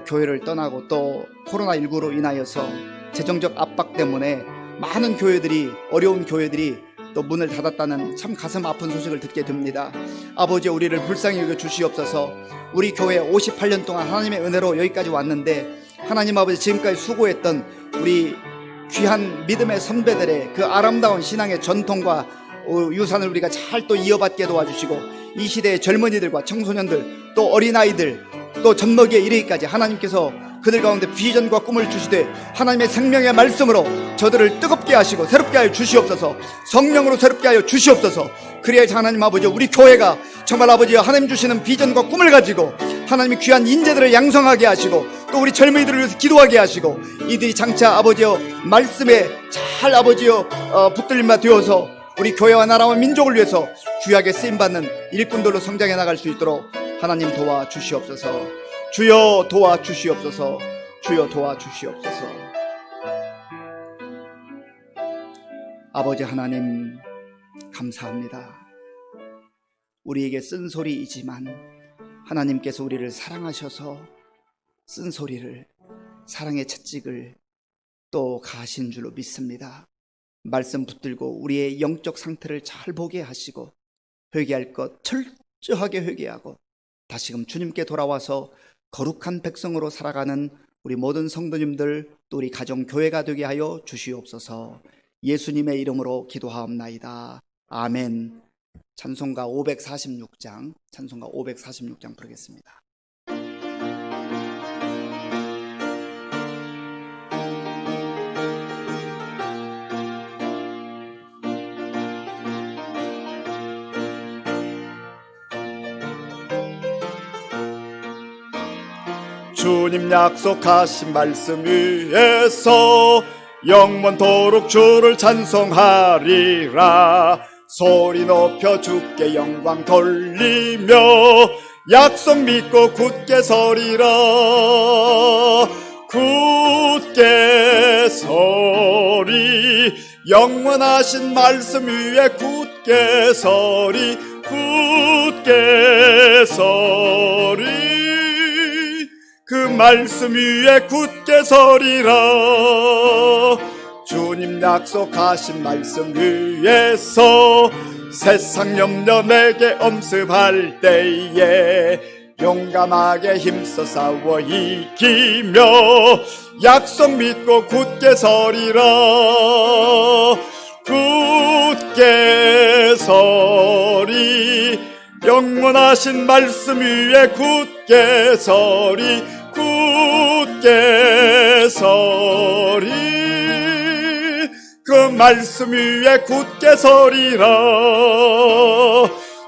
교회를 떠나고 또 코로나19로 인하여서 재정적 압박 때문에 많은 교회들이, 어려운 교회들이 또 문을 닫았다는 참 가슴 아픈 소식을 듣게 됩니다. 아버지, 우리를 불쌍히 여겨 주시옵소서. 우리 교회 58년 동안 하나님의 은혜로 여기까지 왔는데 하나님 아버지, 지금까지 수고했던 우리 귀한 믿음의 선배들의 그 아름다운 신앙의 전통과 유산을 우리가 잘 또 이어받게 도와주시고 이 시대의 젊은이들과 청소년들 또 어린아이들 또 젖먹이에 이르기까지 하나님께서 그들 가운데 비전과 꿈을 주시되 하나님의 생명의 말씀으로 저들을 뜨겁게 하시고 새롭게 하여 주시옵소서. 성령으로 새롭게 하여 주시옵소서. 그래야지 하나님 아버지, 우리 교회가 정말 아버지 하나님 주시는 비전과 꿈을 가지고 하나님의 귀한 인재들을 양성하게 하시고 또 우리 젊은이들을 위해서 기도하게 하시고 이들이 장차 아버지여 말씀에 잘 아버지여 붙들림바 되어서 우리 교회와 나라와 민족을 위해서 귀하게 쓰임받는 일꾼들로 성장해 나갈 수 있도록 하나님 도와주시옵소서. 주여 도와주시옵소서. 주여 도와주시옵소서. 아버지 하나님 감사합니다. 우리에게 쓴소리이지만 하나님께서 우리를 사랑하셔서 쓴소리를, 사랑의 채찍을 또 가하신 줄로 믿습니다. 말씀 붙들고 우리의 영적 상태를 잘 보게 하시고 회개할 것 철저하게 회개하고 다시금 주님께 돌아와서 거룩한 백성으로 살아가는 우리 모든 성도님들 또 우리 가정 교회가 되게 하여 주시옵소서. 예수님의 이름으로 기도하옵나이다. 아멘. 찬송가 546장 부르겠습니다. 주님 약속하신 말씀 위에서 영원토록 주를 찬송하리라. 소리 높여 주께 영광 돌리며 약속 믿고 굳게 서리라. 굳게 서리, 영원하신 말씀 위에 굳게 서리. 굳게 서리, 그 말씀 위에 굳게 서리라. 주님 약속하신 말씀 위에서 세상 염려 내게 엄습할 때에 용감하게 힘써 싸워 이기며 약속 믿고 굳게 서리라. 굳게 서리, 영원하신 말씀 위에 굳게 서리. 굳게 서리, 그 말씀 위에 굳게 서리라.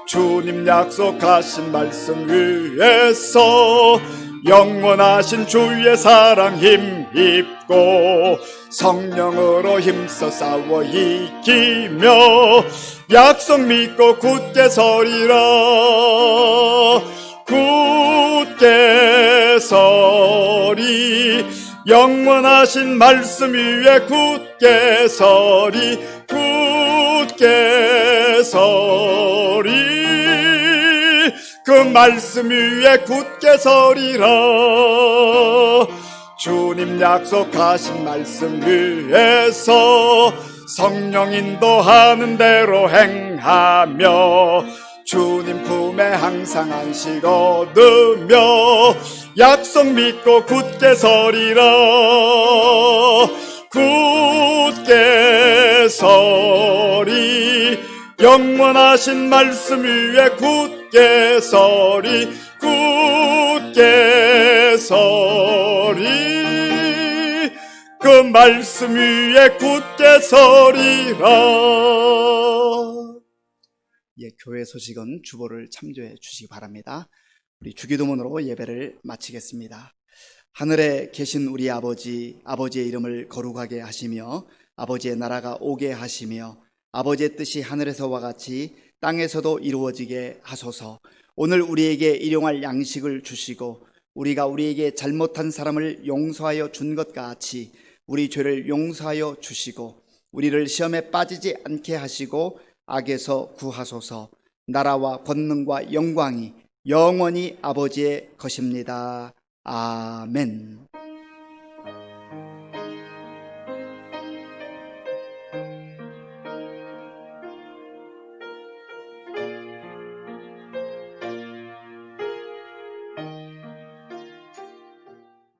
주님 약속하신 말씀 위에서 영원하신 주의 사랑 힘입고 성령으로 힘써 싸워 이기며 약속 믿고 굳게 서리라. 굳게 서리, 영원하신 말씀 위에 굳게 서리. 굳게 서리, 그 말씀 위에 굳게 서리라. 주님 약속하신 말씀 위에서 성령 인도하는 대로 행하며 주님 품에 항상 안식 얻으며 약속 믿고 굳게 서리라. 굳게 서리 영원하신 말씀 위에 굳게 서리 굳게 서리 그 말씀 위에 굳게 서리라. 예, 교회 소식은 주보를 참조해 주시기 바랍니다. 우리 주기도문으로 예배를 마치겠습니다. 하늘에 계신 우리 아버지, 아버지의 이름을 거룩하게 하시며 아버지의 나라가 오게 하시며 아버지의 뜻이 하늘에서와 같이 땅에서도 이루어지게 하소서. 오늘 우리에게 일용할 양식을 주시고 우리가 우리에게 잘못한 사람을 용서하여 준 것 같이 우리 죄를 용서하여 주시고 우리를 시험에 빠지지 않게 하시고 악에서 구하소서. 나라와 권능과 영광이 영원히 아버지의 것입니다. 아멘.